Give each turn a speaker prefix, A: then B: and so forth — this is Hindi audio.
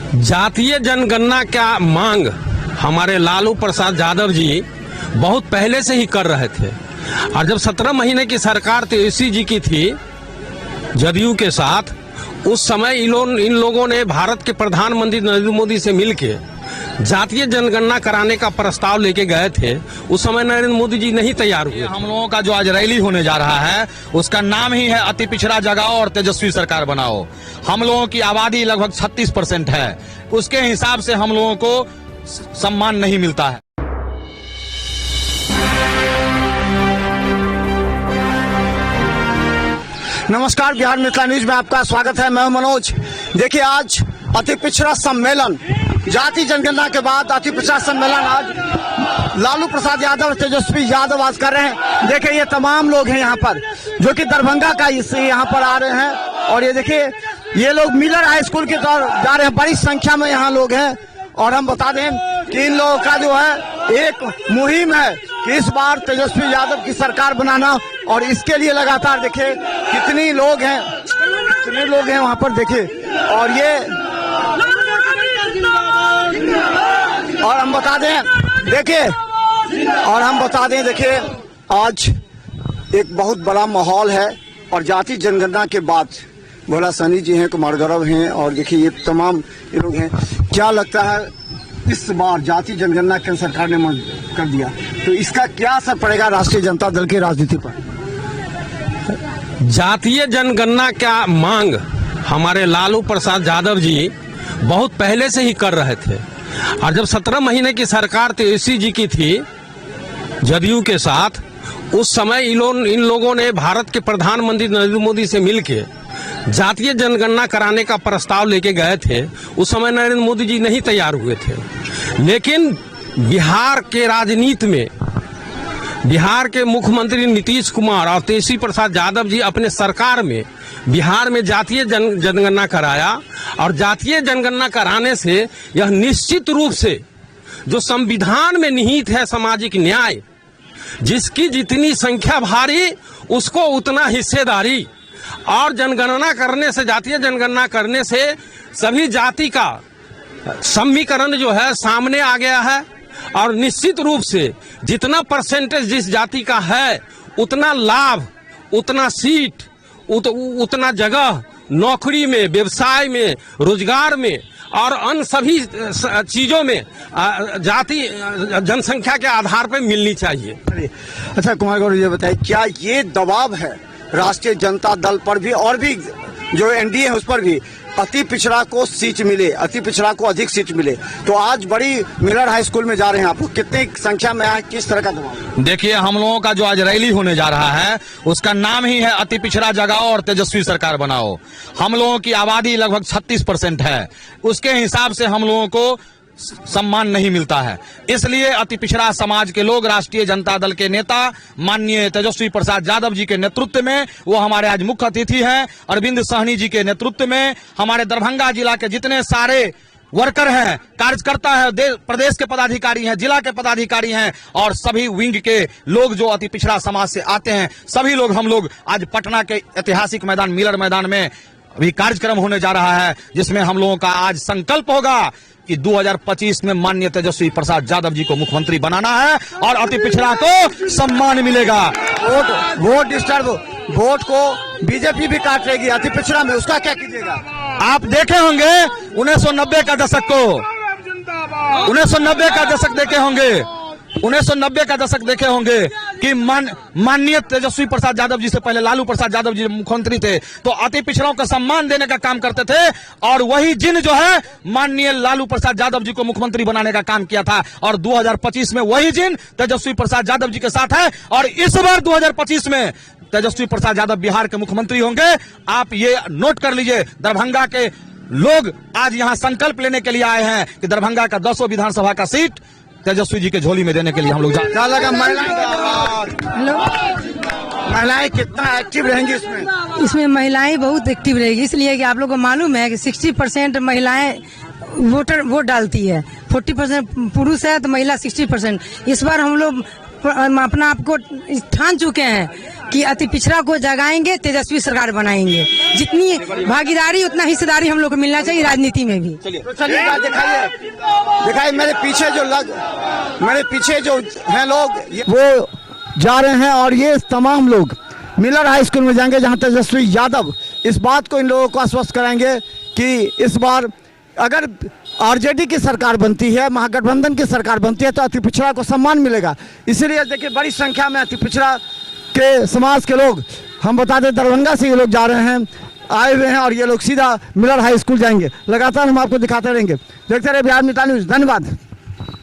A: जातीय जनगणना का मांग हमारे लालू प्रसाद यादव जी बहुत पहले से ही कर रहे थे। और जब 17 महीने की सरकार तेजस्वी जी की थी जदयू के साथ, उस समय इन लोगों ने भारत के प्रधानमंत्री नरेंद्र मोदी से मिलके जातीय जनगणना कराने का प्रस्ताव लेके गए थे। उस समय नरेंद्र मोदी जी नहीं तैयार हुए।
B: हम लोगों का जो आज रैली होने जा रहा है उसका नाम ही है अति पिछड़ा जगाओ और तेजस्वी सरकार बनाओ। हम लोगों की आबादी लगभग 36% है, उसके हिसाब से हम लोगों को सम्मान नहीं मिलता है।
C: नमस्कार, बिहार मिथिला न्यूज में आपका स्वागत है। मैं मनोज। देखिए, आज अति पिछड़ा सम्मेलन, जाति जनगणना के बाद अति पिछड़ा सम्मेलन आज लालू प्रसाद यादव, तेजस्वी यादव आज कर रहे हैं। देखिए, ये तमाम लोग हैं यहाँ पर जो कि दरभंगा का इससे यहाँ पर आ रहे हैं। और ये देखिए, ये लोग मिलर हाई स्कूल की तरफ जा रहे हैं। बड़ी संख्या में यहाँ लोग हैं। और हम बता दें कि इन लोगों का जो है एक मुहिम है कि इस बार तेजस्वी यादव की सरकार बनाना। और इसके लिए लगातार देखिए कितने लोग हैं वहाँ पर। देखिए, और ये और हम बता दें देखिए आज एक बहुत बड़ा माहौल है। और जाति जनगणना के बाद भोला सैनी जी हैं, कुमार गौरव हैं, और देखिए ये तमाम ये लोग हैं। क्या लगता है इस बार जाति जनगणना केंद्र सरकार ने कर दिया तो इसका क्या असर पड़ेगा राष्ट्रीय जनता दल की राजनीति पर?
A: जातीय जनगणना का मांग हमारे लालू प्रसाद यादव जी बहुत पहले से ही कर रहे थे। और जब 17 महीने की सरकार तेजस्वी जी की थी जदयू के साथ, उस समय इन लोगों ने भारत के प्रधानमंत्री नरेंद्र मोदी से मिलके जातीय जनगणना कराने का प्रस्ताव लेके गए थे। उस समय नरेंद्र मोदी जी नहीं तैयार हुए थे। लेकिन बिहार के राजनीति में बिहार के मुख्यमंत्री नीतीश कुमार और तेजस्वी प्रसाद यादव जी अपने सरकार में बिहार में जातीय जनगणना कराया। और जातीय जनगणना कराने से यह निश्चित रूप से जो संविधान में निहित है सामाजिक न्याय, जिसकी जितनी संख्या भारी उसको उतना हिस्सेदारी, और जनगणना करने से, जातीय जनगणना करने से सभी जाति का समीकरण जो है सामने आ गया है। और निश्चित रूप से जितना परसेंटेज जिस जाति का है उतना लाभ, उतना सीट, उतना जगह नौकरी में, व्यवसाय में, रोजगार में और अन्य सभी चीजों में जाति जनसंख्या के आधार पर मिलनी चाहिए।
C: अच्छा कुमार गौरव, ये बताइए क्या ये दबाव है राष्ट्रीय जनता दल पर भी और भी जो एनडीए है उस पर भी, अति पिछड़ा को सीट मिले, अति पिछड़ा को अधिक सीट मिले? तो आज बड़ी मिलर हाई स्कूल में जा रहे हैं आप, कितनी संख्या में है, किस तरह का दबाव?
B: देखिए, हम लोगों का जो आज रैली होने जा रहा है उसका नाम ही है अति पिछड़ा जगाओ और तेजस्वी सरकार बनाओ। हम लोगों की आबादी लगभग 36% है, उसके हिसाब से हम लोगों को सम्मान नहीं मिलता है। इसलिए अति पिछड़ा समाज के लोग राष्ट्रीय जनता दल के नेता माननीय तेजस्वी प्रसाद यादव जी के नेतृत्व में, वो हमारे आज मुख्य अतिथि हैं, अरविंद सहनी जी के नेतृत्व में हमारे दरभंगा जिला के जितने सारे वर्कर हैं, कार्यकर्ता है, प्रदेश के पदाधिकारी हैं, जिला के पदाधिकारी हैं और सभी विंग के लोग जो अति पिछड़ा समाज से आते हैं, सभी लोग हम लोग आज पटना के ऐतिहासिक मैदान मिलर मैदान में अभी कार्यक्रम होने जा रहा है, जिसमें हम लोगों का आज संकल्प होगा कि 2025 में माननीय तेजस्वी प्रसाद यादव जी को मुख्यमंत्री बनाना है और अति पिछड़ा को सम्मान मिलेगा।
C: वोट को बीजेपी भी काट लेगी अति पिछड़ा में, उसका क्या कीजिएगा?
B: आप देखे होंगे 1990 का दशक को, 1990 का दशक देखे होंगे, 1990 का दशक देखे होंगे कि माननीय तेजस्वी प्रसाद यादव जी से पहले लालू प्रसाद यादव जी मुख्यमंत्री थे तो अति पिछड़ों को सम्मान देने का काम करते थे। और वही जिन जो है माननीय लालू प्रसाद यादव जी को मुख्यमंत्री बनाने का काम किया था। और 2025 में वही जिन तेजस्वी प्रसाद यादव जी के साथ है। और इस बार 2025 में तेजस्वी प्रसाद यादव बिहार के मुख्यमंत्री होंगे। आप ये नोट कर लीजिए, दरभंगा के लोग आज यहाँ संकल्प लेने के लिए आए हैं कि दरभंगा का 10 विधानसभा का सीट तेजस्वी जी के झोली में देने के लिए हम लोग
C: क्या लगा? महिलाएं कितना एक्टिव रहेंगी इसमें?
D: इसमें महिलाएं बहुत एक्टिव रहेगी, इसलिए कि आप लोगों को मालूम है कि 60% महिलाएं वोट डालती है, 40% पुरुष है तो महिला 60%। इस बार हम लोग अपना आपको ठान चुके हैं कि अति पिछड़ा को जगाएंगे, तेजस्वी सरकार बनाएंगे। जितनी भागीदारी उतना हिस्सेदारी हम लोग को मिलना चाहिए राजनीति में भी।
C: तो चलिए दिखाइए मेरे पीछे जो हैं लोग वो जा रहे हैं और ये तमाम लोग मिलर हाई स्कूल में जाएंगे जहां तेजस्वी यादव इस बात को इन लोगों को आश्वस्त कराएंगे कि इस बार अगर आरजेडी की सरकार बनती है, महागठबंधन की सरकार बनती है तो अति पिछड़ा को सम्मान मिलेगा। इसीलिए देखिए बड़ी संख्या में अति पिछड़ा के समाज के लोग, हम बता दें दरभंगा से ये लोग जा रहे हैं, आए हुए हैं और ये लोग सीधा मिलर हाई स्कूल जाएंगे। लगातार हम आपको दिखाते रहेंगे। देखते रहे बिहार मित्र न्यूज़। धन्यवाद।